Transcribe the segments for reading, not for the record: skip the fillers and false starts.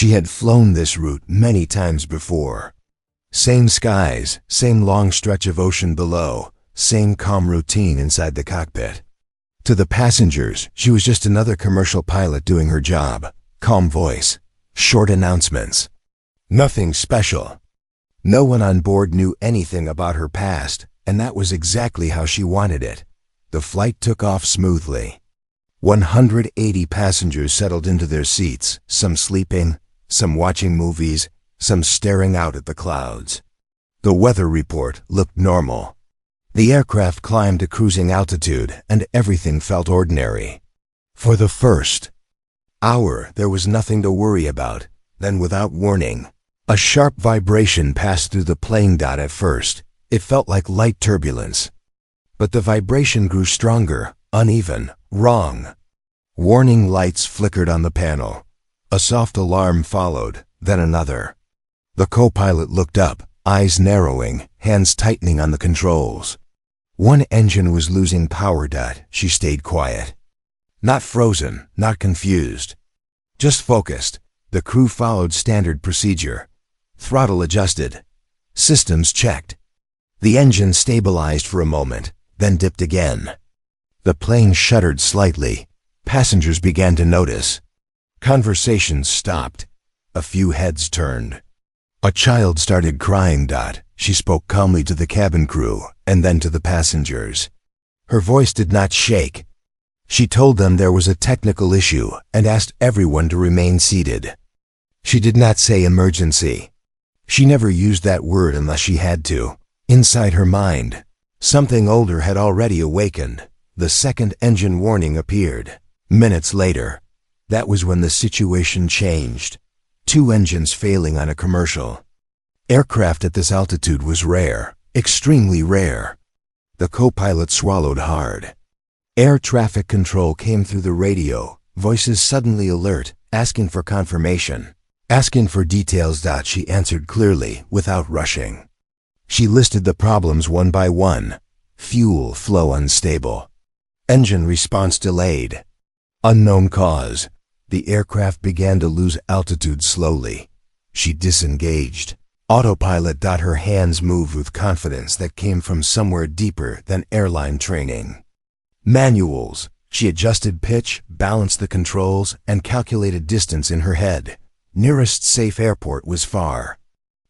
She had flown this route many times before. Same skies, same long stretch of ocean below, same calm routine inside the cockpit. To the passengers, she was just another commercial pilot doing her job. Calm voice, short announcements. Nothing special. No one on board knew anything about her past, and that was exactly how she wanted it. The flight took off smoothly. 180 passengers settled into their seats, some sleeping, some watching movies, some staring out at the clouds. The weather report looked normal. The aircraft climbed to cruising altitude, and everything felt ordinary. For the first hour, there was nothing to worry about. Then, without warning, a sharp vibration passed through the plane. At first, it felt like light turbulence. But the vibration grew stronger, uneven, wrong. Warning lights flickered on the panel. A soft alarm followed, then another. The co-pilot looked up, eyes narrowing, hands tightening on the controls. One engine was losing power. She stayed quiet. Not frozen, not confused. Just focused. The crew followed standard procedure. Throttle adjusted. Systems checked. The engine stabilized for a moment, then dipped again. The plane shuddered slightly. Passengers began to notice. Conversations stopped. A few heads turned. A child started crying. She spoke calmly to the cabin crew and then to the passengers. Her voice did not shake. She told them there was a technical issue and asked everyone to remain seated. She did not say emergency. She never used that word unless she had to. Inside her mind, something older had already awakened. The second engine warning appeared. Minutes later, that was when the situation changed. 2 engines failing on a commercial. Aircraft at this altitude was rare, extremely rare. The co-pilot swallowed hard. Air traffic control came through the radio, voices suddenly alert, asking for confirmation, asking for details. She answered clearly, without rushing. She listed the problems one by one. Fuel flow unstable. Engine response delayed. Unknown cause. The aircraft began to lose altitude slowly. She disengaged. Autopilot. Her hands moved with confidence that came from somewhere deeper than airline training. Manuals. She adjusted pitch, balanced the controls, and calculated distance in her head. Nearest safe airport was far.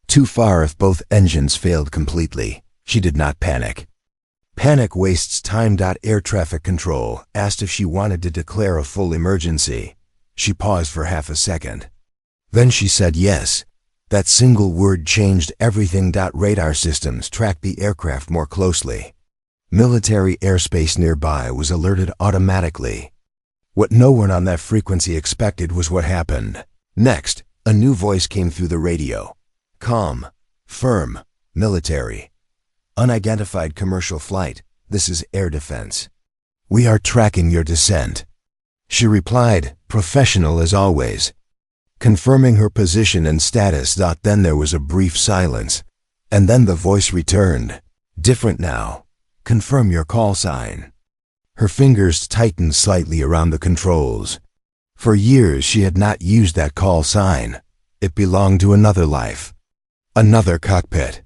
Too far if both engines failed completely. She did not panic. Panic wastes time. Air traffic control asked if she wanted to declare a full emergency. She paused for half a second. Then she said yes. That single word changed everything. Radar systems tracked the aircraft more closely. Military airspace nearby was alerted automatically. What no one on that frequency expected was what happened. Next, a new voice came through the radio. Calm, firm, military. Unidentified commercial flight. This is air defense. We are tracking your descent. She replied, professional as always, confirming her position and status. Then there was a brief silence, and then the voice returned. Different now. Confirm your call sign. Her fingers tightened slightly around the controls. For years she had not used that call sign. It belonged to another life. Another cockpit.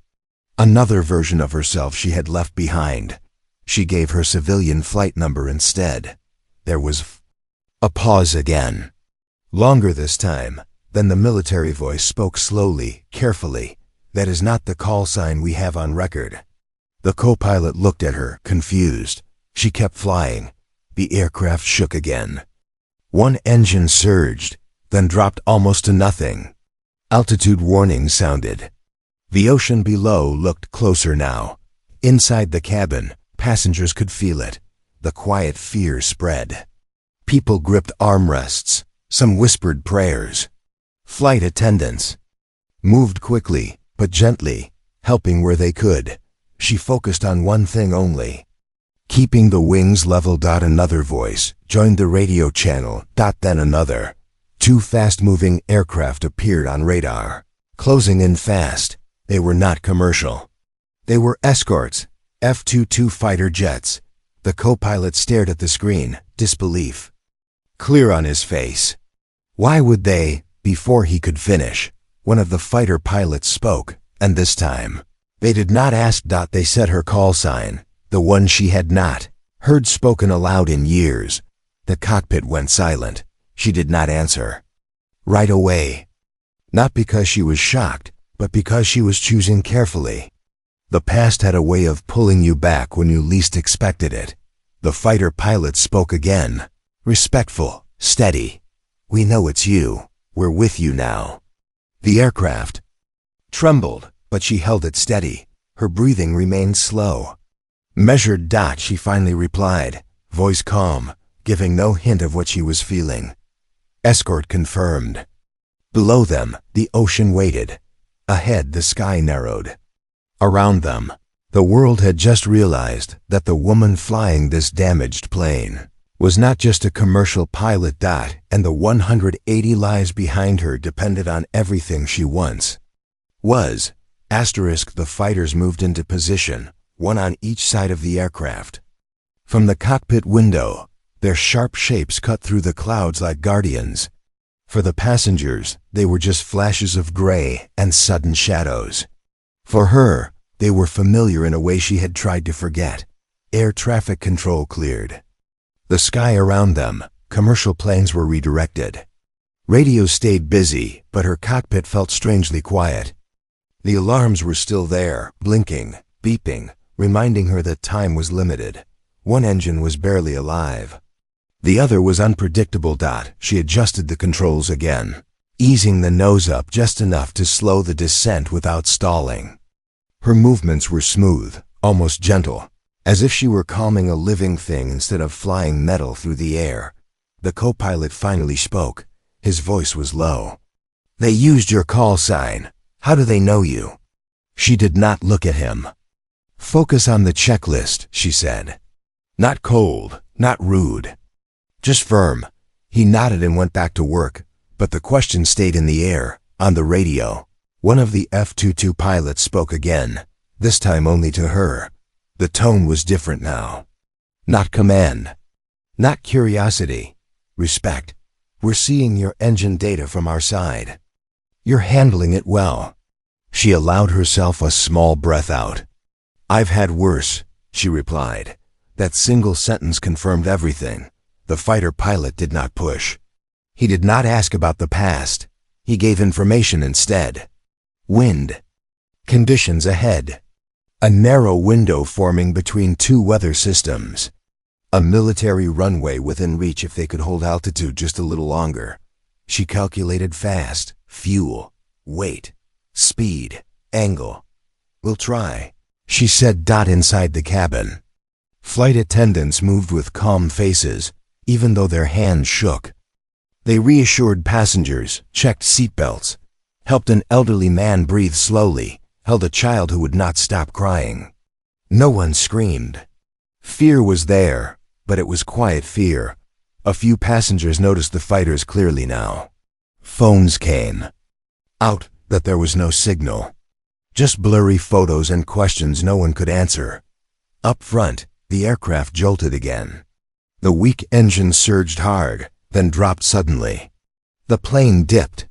Another version of herself she had left behind. She gave her civilian flight number instead. There was a pause again. Longer this time. Then the military voice spoke slowly, carefully. That is not the call sign we have on record. The co-pilot looked at her, confused. She kept flying. The aircraft shook again. One engine surged, then dropped almost to nothing. Altitude warning sounded. The ocean below looked closer now. Inside the cabin, passengers could feel it. The quiet fear spread. People gripped armrests. Some whispered prayers. Flight attendants moved quickly, but gently, helping where they could. She focused on one thing only. Keeping the wings level. Another voice joined the radio channel. Then another. 2 fast-moving aircraft appeared on radar, closing in fast. They were not commercial. They were escorts, F-22 fighter jets. The co-pilot stared at the screen, disbelief clear on his face. Why would they Before he could finish, one of the fighter pilots spoke, and this time, they did not ask. They said her call sign, the one she had not heard spoken aloud in years. The cockpit went silent. She did not answer. Right away. Not because she was shocked, but because she was choosing carefully. The past had a way of pulling you back when you least expected it. The fighter pilot spoke again. Respectful, steady. We know it's you. We're with you now. The aircraft trembled, but she held it steady. Her breathing remained slow. Measured. She finally replied, voice calm, giving no hint of what she was feeling. Escort confirmed. Below them, the ocean waited. Ahead, the sky narrowed. Around them, the world had just realized that the woman flying this damaged plane was not just a commercial pilot. And the 180 lives behind her depended on everything she once was. The fighters moved into position, one on each side of the aircraft. From the cockpit window, their sharp shapes cut through the clouds like guardians. For the passengers, they were just flashes of gray and sudden shadows. For her, they were familiar in a way she had tried to forget. Air traffic control cleared. The sky around them, commercial planes were redirected. Radios stayed busy, but her cockpit felt strangely quiet. The alarms were still there, blinking, beeping, reminding her that time was limited. One engine was barely alive. The other was unpredictable. She adjusted the controls again, easing the nose up just enough to slow the descent without stalling. Her movements were smooth, almost gentle, as if she were calming a living thing instead of flying metal through the air. The co-pilot finally spoke. His voice was low. They used your call sign. How do they know you? She did not look at him. Focus on the checklist, she said. Not cold, not rude. Just firm. He nodded and went back to work, but the question stayed in the air. On the radio, one of the F-22 pilots spoke again, this time only to her. The tone was different now. Not command. Not curiosity. Respect. We're seeing your engine data from our side. You're handling it well. She allowed herself a small breath out. I've had worse, she replied. That single sentence confirmed everything. The fighter pilot did not push. He did not ask about the past. He gave information instead. Wind. Conditions ahead. A narrow window forming between two weather systems. A military runway within reach if they could hold altitude just a little longer. She calculated fast. Fuel, weight, speed, angle. We'll try, she said. Inside the cabin, flight attendants moved with calm faces, even though their hands shook. They reassured passengers, checked seatbelts, helped an elderly man breathe slowly, held a child who would not stop crying. No one screamed. Fear was there, but it was quiet fear. A few passengers noticed the fighters clearly now. Phones came. Out, that there was no signal. Just blurry photos and questions no one could answer. Up front, the aircraft jolted again. The weak engine surged hard, then dropped suddenly. The plane dipped.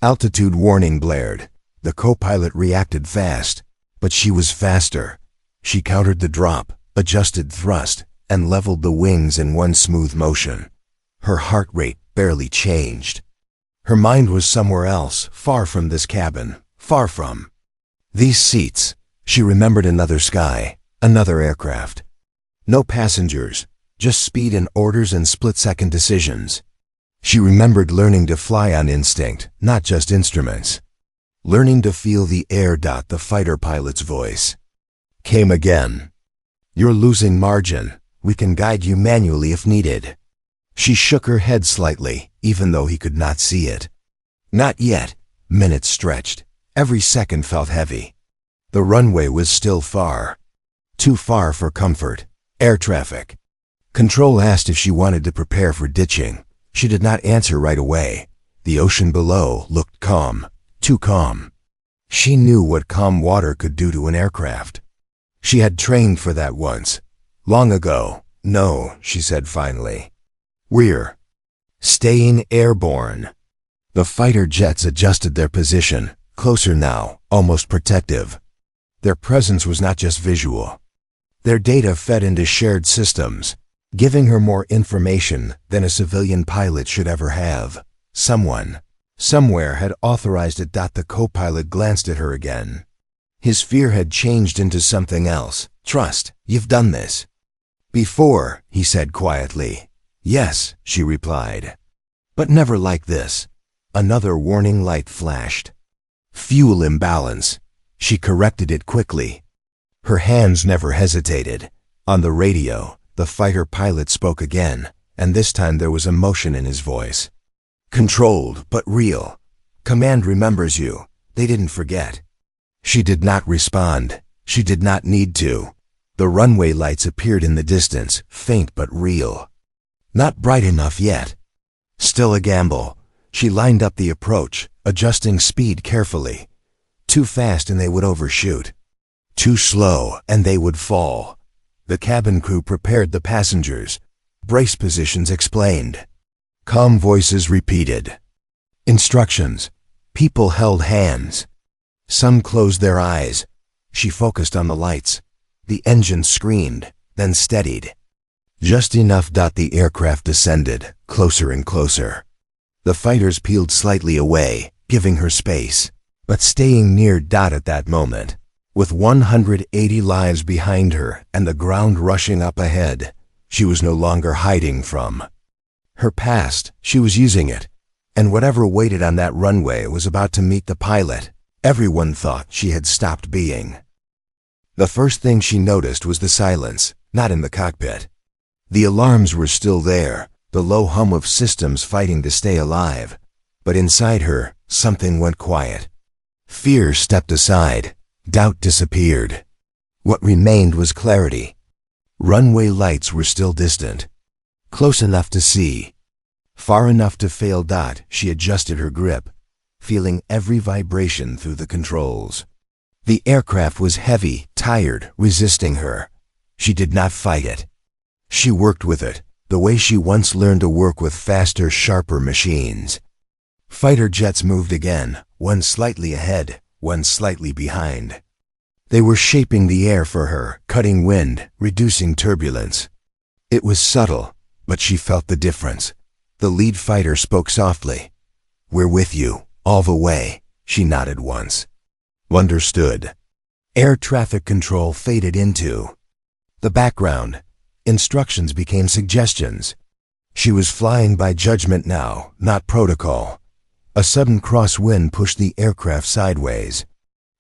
Altitude warning blared. The co-pilot reacted fast, but she was faster. She countered the drop, adjusted thrust, and leveled the wings in one smooth motion. Her heart rate barely changed. Her mind was somewhere else, far from this cabin, far from these seats. She remembered another sky, another aircraft. No passengers, just speed and orders and split-second decisions. She remembered learning to fly on instinct, not just instruments. Learning to feel the air. The fighter pilot's voice came again. You're losing margin. We can guide you manually if needed. She shook her head slightly, even though he could not see it. Not yet. Minutes stretched. Every second felt heavy. The runway was still far. Too far for comfort. Air traffic. Control asked if she wanted to prepare for ditching. She did not answer right away. The ocean below looked calm. Too calm. She knew what calm water could do to an aircraft. She had trained for that once. Long ago. No, she said finally. We're staying airborne. The fighter jets adjusted their position, closer now, almost protective. Their presence was not just visual. Their data fed into shared systems, giving her more information than a civilian pilot should ever have. Someone, somewhere had authorized it. The co-pilot glanced at her again. His fear had changed into something else. Trust, you've done this before, he said quietly. Yes, she replied. But never like this. Another warning light flashed. Fuel imbalance. She corrected it quickly. Her hands never hesitated. On the radio, the fighter pilot spoke again, and this time there was emotion in his voice. Controlled, but real. Command remembers you. They didn't forget. She did not respond. She did not need to. The runway lights appeared in the distance, faint but real. Not bright enough yet. Still a gamble. She lined up the approach, adjusting speed carefully. Too fast and they would overshoot. Too slow and they would fall. The cabin crew prepared the passengers. Brace positions explained. Calm voices repeated. Instructions. People held hands. Some closed their eyes. She focused on the lights. The engine screamed, then steadied. Just enough. The aircraft descended, closer and closer. The fighters peeled slightly away, giving her space, but staying near. At that moment, with 180 lives behind her and the ground rushing up ahead, she was no longer hiding from her past. She was using it, and whatever waited on that runway was about to meet the pilot everyone thought she had stopped being. The first thing she noticed was the silence, not in the cockpit. The alarms were still there, the low hum of systems fighting to stay alive. But inside her, something went quiet. Fear stepped aside. Doubt disappeared. What remained was clarity. Runway lights were still distant. Close enough to see. Far enough to fail. She adjusted her grip, feeling every vibration through the controls. The aircraft was heavy, tired, resisting her. She did not fight it. She worked with it, the way she once learned to work with faster, sharper machines. Fighter jets moved again, one slightly ahead, one slightly behind. They were shaping the air for her, cutting wind, reducing turbulence. It was subtle, but she felt the difference. The lead fighter spoke softly. "We're with you, all the way," she nodded once. Understood. Air traffic control faded into the background. Instructions became suggestions. She was flying by judgment now, not protocol. A sudden crosswind pushed the aircraft sideways.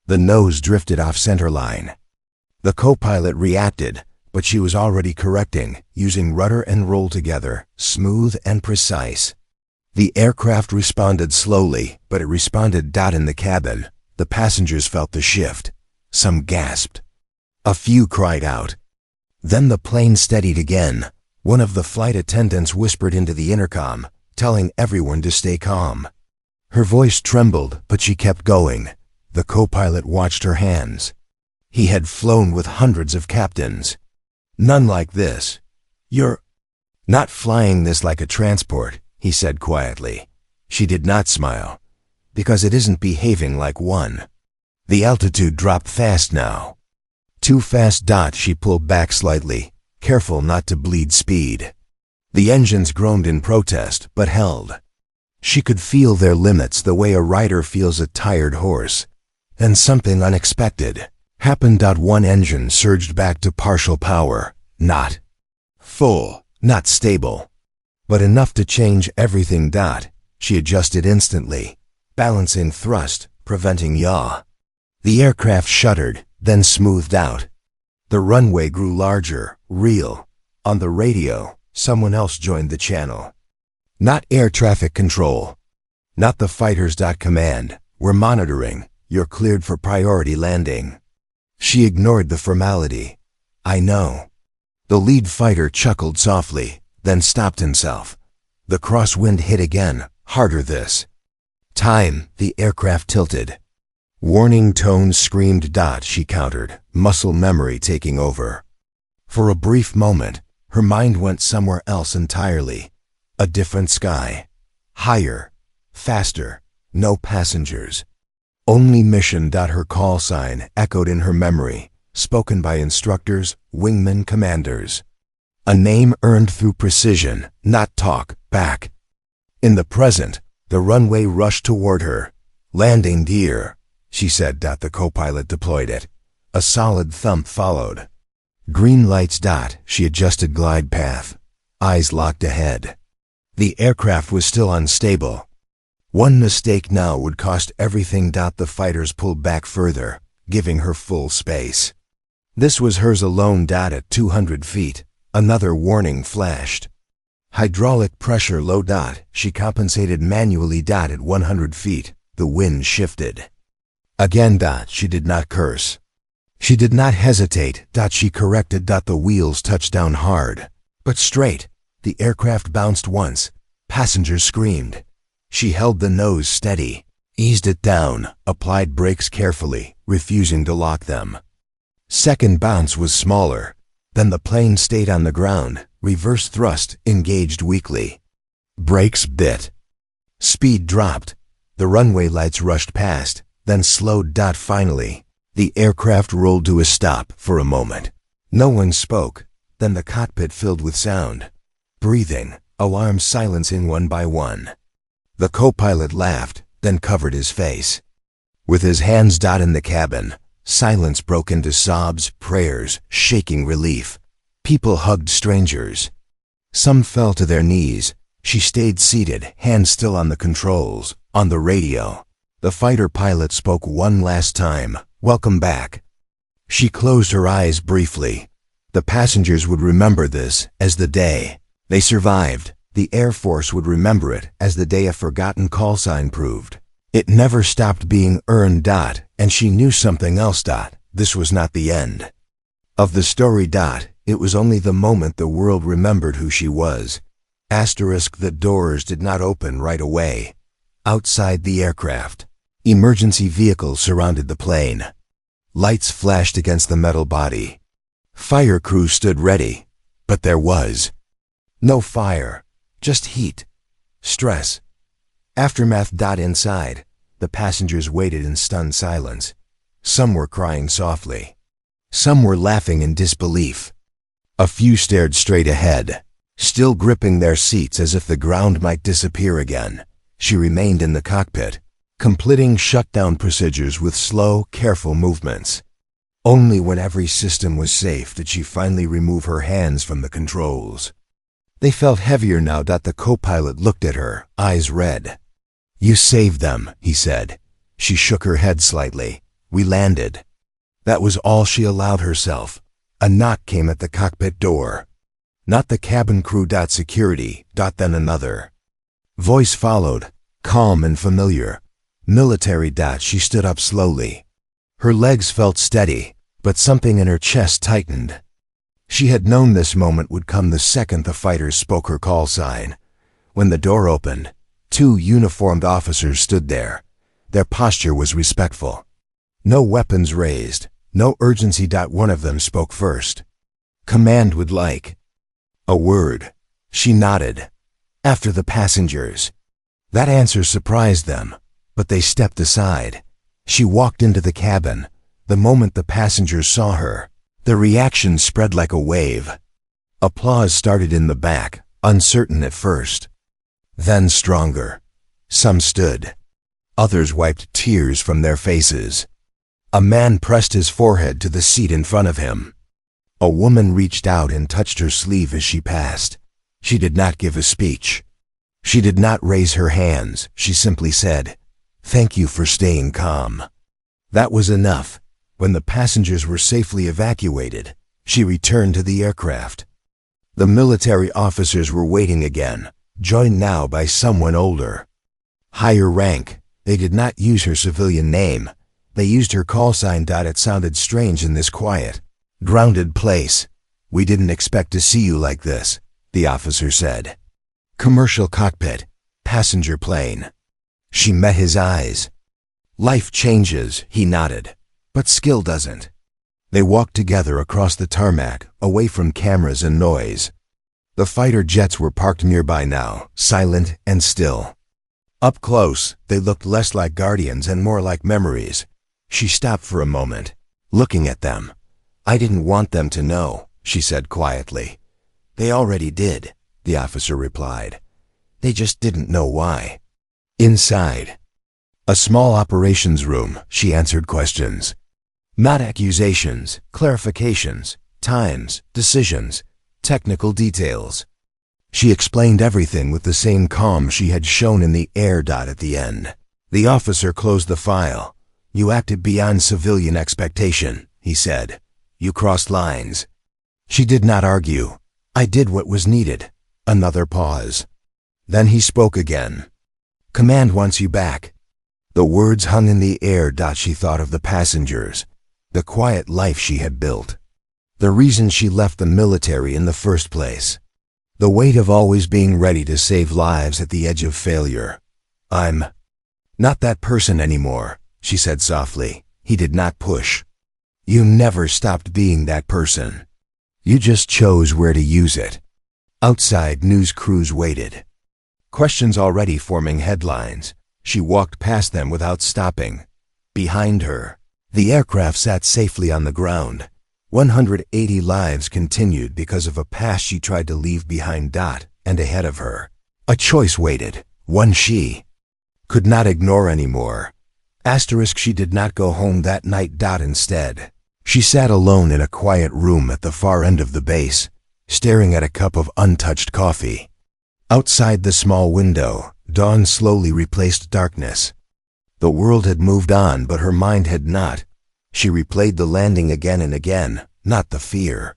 The nose drifted off centerline. The co-pilot reacted, but she was already correcting, using rudder and roll together, smooth and precise. The aircraft responded slowly, but it responded. In the cabin, the passengers felt the shift. Some gasped. A few cried out. Then the plane steadied again. One of the flight attendants whispered into the intercom, telling everyone to stay calm. Her voice trembled, but she kept going. The co-pilot watched her hands. He had flown with hundreds of captains. None like this. "You're not flying this like a transport," he said quietly. She did not smile. "Because it isn't behaving like one." The altitude dropped fast now. Too fast. She pulled back slightly, careful not to bleed speed. The engines groaned in protest, but held. She could feel their limits the way a rider feels a tired horse. Then something unexpected happened. One engine surged back to partial power, not full, not stable, but enough to change everything. She adjusted instantly, balancing thrust, preventing yaw. The aircraft shuddered, then smoothed out. The runway grew larger, real. On the radio, someone else joined the channel. "Not air traffic control. Not the fighters. Command, we're monitoring. You're cleared for priority landing." She ignored the formality. "I know." The lead fighter chuckled softly, then stopped himself. The crosswind hit again, harder this time. The aircraft tilted. Warning tones screamed. She countered, muscle memory taking over. For a brief moment, her mind went somewhere else entirely. A different sky. Higher. Faster. No passengers. Only mission. Her call sign echoed in her memory, spoken by instructors, wingmen, commanders. A name earned through precision, not talk back. In the present, the runway rushed toward her. Landing gear, she said. The co-pilot deployed it. A solid thump followed. Green lights. She adjusted glide path. Eyes locked ahead. The aircraft was still unstable. One mistake now would cost everything. The fighters pulled back further, giving her full space. This was hers alone. At 200 feet, another warning flashed. Hydraulic pressure low. She compensated manually. At 100 feet, the wind shifted. Again. She did not curse. She did not hesitate. She corrected. The wheels touched down hard, but straight. The aircraft bounced once. Passengers screamed. She held the nose steady, eased it down, applied brakes carefully, refusing to lock them. Second bounce was smaller. Then the plane stayed on the ground. Reverse thrust engaged weakly. Brakes bit. Speed dropped. The runway lights rushed past, then slowed. Finally, the aircraft rolled to a stop for a moment. No one spoke. Then the cockpit filled with sound. Breathing, alarms silencing one by one. The co-pilot laughed, then covered his face. With his hands in the cabin, silence broke into sobs, prayers, shaking relief. People hugged strangers. Some fell to their knees. She stayed seated, hands still on the controls. On the radio, the fighter pilot spoke one last time. "Welcome back." She closed her eyes briefly. The passengers would remember this as the day they survived. The Air Force would remember it as the day a forgotten call sign proved. It never stopped being earned. And she knew something else. This was not the end of the story. It was only the moment the world remembered who she was. The doors did not open right away. Outside the aircraft, emergency vehicles surrounded the plane. Lights flashed against the metal body. Fire crews stood ready, but there was no fire, just heat, stress, aftermath. Inside, the passengers waited in stunned silence. Some were crying softly. Some were laughing in disbelief. A few stared straight ahead, still gripping their seats as if the ground might disappear again. She remained in the cockpit, completing shutdown procedures with slow, careful movements. Only when every system was safe did she finally remove her hands from the controls. They felt heavier now. The co-pilot looked at her, eyes red. "You saved them," he said. She shook her head slightly. "We landed." That was all she allowed herself. A knock came at the cockpit door. Not the cabin crew. Security. Then another voice followed, calm and familiar. Military. She stood up slowly. Her legs felt steady, but something in her chest tightened. She had known this moment would come the second the fighters spoke her call sign. When the door opened, two uniformed officers stood there. Their posture was respectful. No weapons raised, no urgency. One of them spoke first. "Command would like a word." She nodded. "After the passengers." That answer surprised them, but they stepped aside. She walked into the cabin. The moment the passengers saw her, the reaction spread like a wave. Applause started in the back, uncertain at first. Then stronger. Some stood. Others wiped tears from their faces. A man pressed his forehead to the seat in front of him. A woman reached out and touched her sleeve as she passed. She did not give a speech. She did not raise her hands. She simply said, "Thank you for staying calm." That was enough. When the passengers were safely evacuated, she returned to the aircraft. The military officers were waiting again, joined now by someone older. Higher rank. They did not use her civilian name. They used her call sign. It sounded strange in this quiet, grounded place. "We didn't expect to see you like this," the officer said. "Commercial cockpit, passenger plane." She met his eyes. "Life changes," he nodded, "but skill doesn't." They walked together across the tarmac, away from cameras and noise. The fighter jets were parked nearby now, silent and still. Up close, they looked less like guardians and more like memories. She stopped for a moment, looking at them. "I didn't want them to know," she said quietly. "They already did," the officer replied. "They just didn't know why." Inside, a small operations room, she answered questions. Not accusations, clarifications, times, decisions, technical details. She explained everything with the same calm she had shown in the air dot at the end. The officer closed the file. "You acted beyond civilian expectation," he said. "You crossed lines." She did not argue. "I did what was needed." Another pause. Then he spoke again. "Command wants you back." The words hung in the air. She thought of the passengers, the quiet life she had built, the reason she left the military in the first place, the weight of always being ready to save lives at the edge of failure. "I'm not that person anymore," she said softly. He did not push. "You never stopped being that person. You just chose where to use it." Outside, news crews waited. Questions already forming headlines. She walked past them without stopping. Behind her, the aircraft sat safely on the ground. 180 lives continued because of a past she tried to leave behind. And ahead of her, a choice waited, one she could not ignore anymore. She did not go home that night. Instead, she sat alone in a quiet room at the far end of the base, staring at a cup of untouched coffee. Outside the small window, dawn slowly replaced darkness. The world had moved on, but her mind had not. She replayed the landing again and again, not the fear,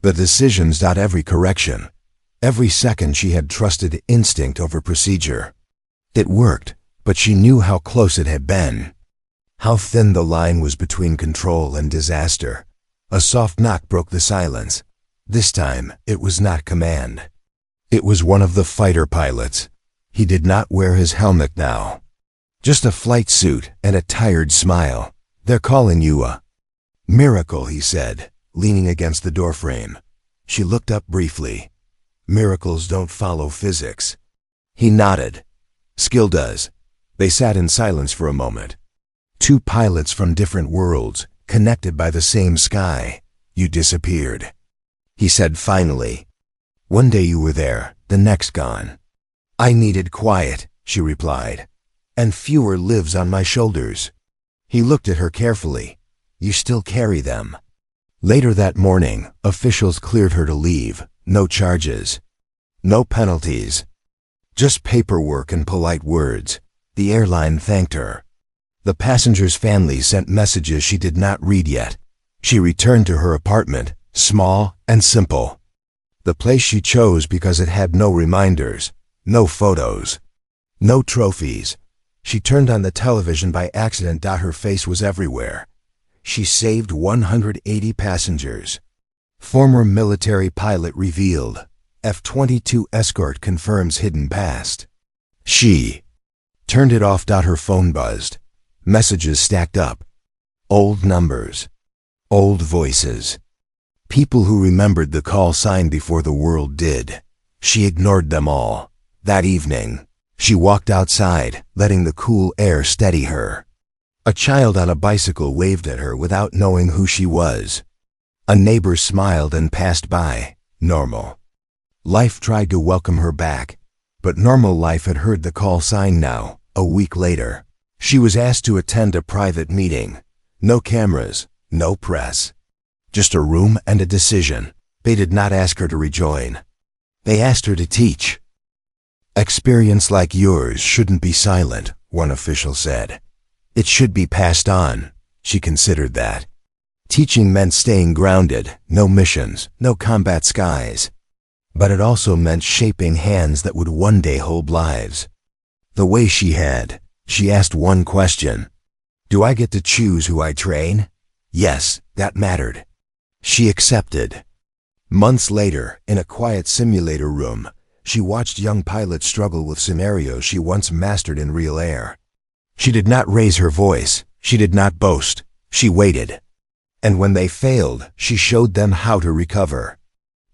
the decisions. Every correction, every second she had trusted instinct over procedure. It worked, but she knew how close it had been, how thin the line was between control and disaster. A soft knock broke the silence. This time, it was not command. It was one of the fighter pilots. He did not wear his helmet now. Just a flight suit and a tired smile. "They're calling you a miracle," he said, leaning against the doorframe. She looked up briefly. "Miracles don't follow physics." He nodded. "Skill does." They sat in silence for a moment. Two pilots from different worlds, connected by the same sky. "You disappeared," he said finally. "One day you were there, the next gone." "I needed quiet," she replied, "and fewer lives on my shoulders." He looked at her carefully. "You still carry them." Later that morning, officials cleared her to leave. No charges, no penalties, just paperwork and polite words. The airline thanked her. The passengers' families sent messages she did not read yet. She returned to her apartment, small and simple. The place she chose because it had no reminders, no photos, no trophies. She turned on the television by accident. Her face was everywhere. She saved 180 passengers. Former military pilot revealed. F-22 escort confirms hidden past. She turned it off. Her phone buzzed. Messages stacked up. Old numbers. Old voices. People who remembered the call sign before the world did. She ignored them all. That evening, she walked outside, letting the cool air steady her. A child on a bicycle waved at her without knowing who she was. A neighbor smiled and passed by. Normal. Life tried to welcome her back, but normal life had heard the call sign now. A week later, she was asked to attend a private meeting. No cameras, no press. Just a room and a decision. They did not ask her to rejoin. They asked her to teach. "Experience like yours shouldn't be silent," one official said. "It should be passed on." She considered that. Teaching meant staying grounded, no missions, no combat skies. But it also meant shaping hands that would one day hold lives. The way she had, she asked one question. "Do I get to choose who I train?" Yes, that mattered. She accepted. Months later, in a quiet simulator room, she watched young pilots struggle with scenarios she once mastered in real air. She did not raise her voice. She did not boast. She waited. And when they failed, she showed them how to recover.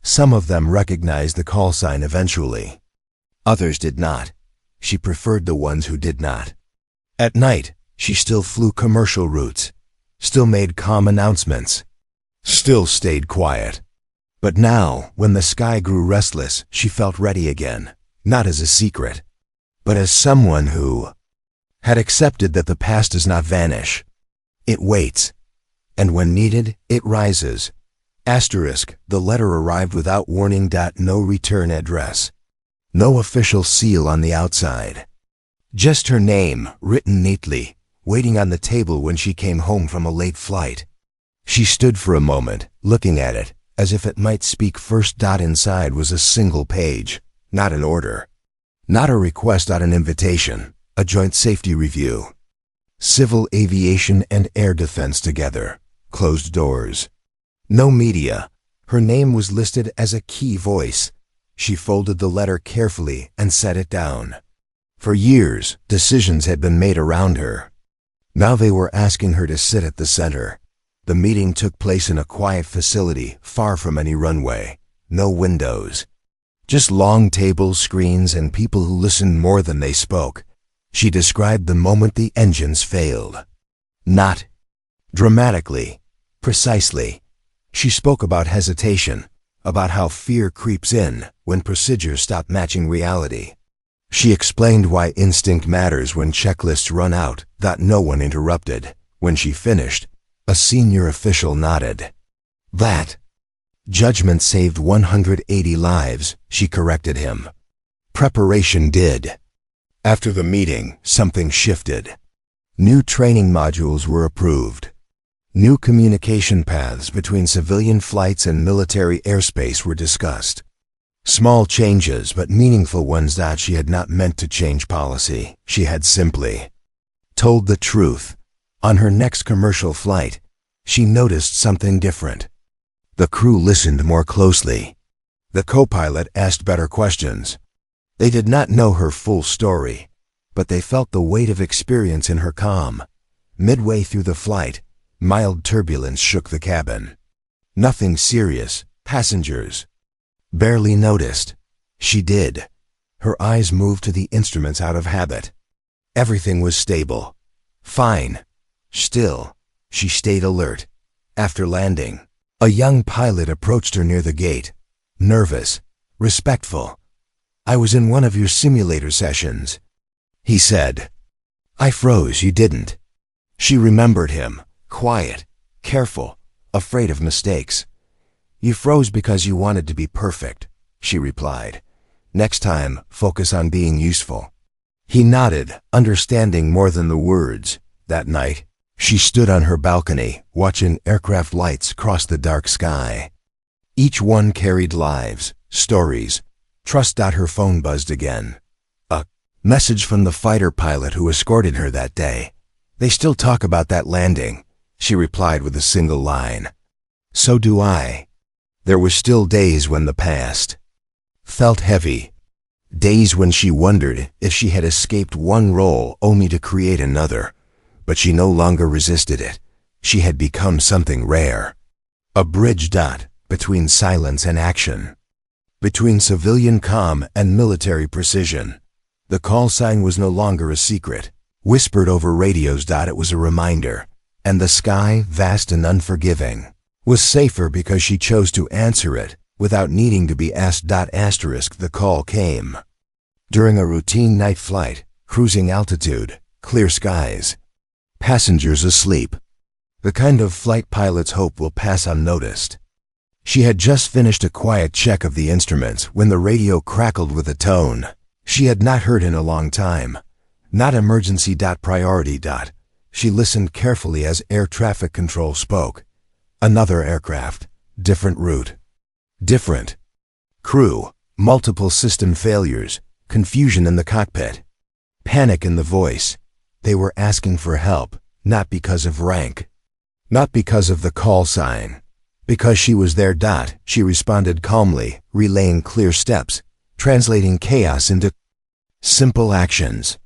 Some of them recognized the call sign eventually. Others did not. she preferred the ones who did not. At night, she still flew commercial routes, still made calm announcements, still stayed quiet. But now, when the sky grew restless, she felt ready again, not as a secret, but as someone who had accepted that the past does not vanish. It waits, and when needed, it rises. Asterisk, the letter arrived without warning. No return address. No official seal on the outside. Just her name, written neatly, waiting on the table when she came home from a late flight. She stood for a moment, looking at it, as if it might speak first. Inside was a single page, not an order, not a request, not an invitation, a joint safety review. Civil aviation and air defense together, closed doors. No media. Her name was listed as a key voice. She folded the letter carefully and set it down. For years, decisions had been made around her. Now they were asking her to sit at the center. The meeting took place in a quiet facility, far from any runway. No windows. Just long tables, screens, and people who listened more than they spoke. She described the moment the engines failed. Not dramatically, precisely. She spoke about hesitation, about how fear creeps in when procedures stop matching reality. She explained why instinct matters when checklists run out. No one interrupted. When she finished, a senior official nodded. That judgment saved 180 lives, she corrected him. Preparation did. After the meeting, something shifted. New training modules were approved. New communication paths between civilian flights and military airspace were discussed. Small changes, but meaningful ones. She had not meant to change policy. She had simply told the truth. On her next commercial flight, she noticed something different. The crew listened more closely. The co-pilot asked better questions. They did not know her full story, but they felt the weight of experience in her calm. Midway through the flight, mild turbulence shook the cabin. Nothing serious. Passengers barely noticed. She did. Her eyes moved to the instruments out of habit. Everything was stable. Fine. Still, she stayed alert. After landing, a young pilot approached her near the gate. Nervous, respectful. "I was in one of your simulator sessions," he said. "I froze, you didn't." She remembered him, quiet, careful, afraid of mistakes. "You froze because you wanted to be perfect," she replied. "Next time, focus on being useful." He nodded, understanding more than the words. That night, she stood on her balcony, watching aircraft lights cross the dark sky. Each one carried lives, stories. Trust. Her phone buzzed again. A message from the fighter pilot who escorted her that day. "They still talk about that landing," she replied with a single line. "So do I." There were still days when the past felt heavy. Days when she wondered if she had escaped one role only to create another. But she no longer resisted it. She had become something rare. A bridge. Between silence and action. Between civilian calm and military precision. The call sign was no longer a secret, whispered over radios. It was a reminder. And the sky, vast and unforgiving, was safer because she chose to answer it without needing to be asked. Asterisk, the call came during a routine night flight, cruising altitude, clear skies. Passengers asleep. The kind of flight pilots hope will pass unnoticed. She had just finished a quiet check of the instruments when the radio crackled with a tone she had not heard in a long time. Not emergency. Priority. She listened carefully as air traffic control spoke. Another aircraft, different route. Different crew, multiple system failures, confusion in the cockpit. Panic in the voice. They were asking for help, not because of rank, not because of the call sign, because she was there. She responded calmly, relaying clear steps, translating chaos into simple actions.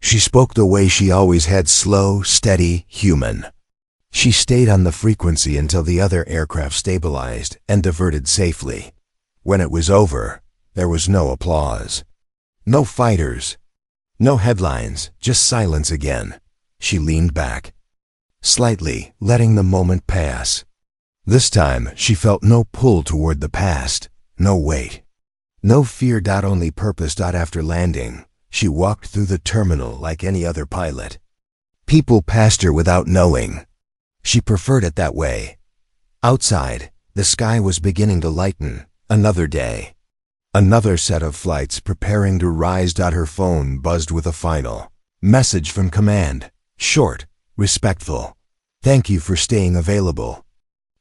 She spoke the way she always had, slow, steady, human. She stayed on the frequency until the other aircraft stabilized and diverted safely. When it was over, there was no applause. No fighters. No headlines, just silence again. She leaned back, slightly, letting the moment pass. This time, she felt no pull toward the past, no weight, no fear. Only purpose. After landing, she walked through the terminal like any other pilot. People passed her without knowing. She preferred it that way. Outside, the sky was beginning to lighten. Another day. Another set of flights preparing to rise. Her phone buzzed with a final message from command. Short, respectful. Thank you for staying available.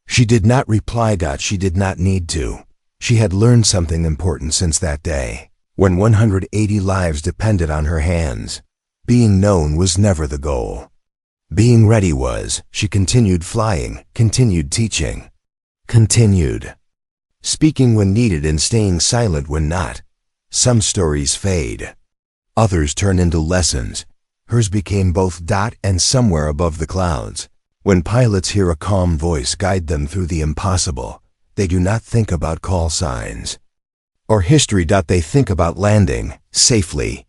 She did not reply. She did not need to. She had learned something important since that day, when 180 lives depended on her hands. Being known was never the goal. Being ready was. She continued flying, continued teaching, continued speaking when needed and staying silent when not. Some stories fade. Others turn into lessons. Hers became both. And somewhere above the clouds, when pilots hear a calm voice guide them through the impossible, they do not think about call signs or history. They think about landing safely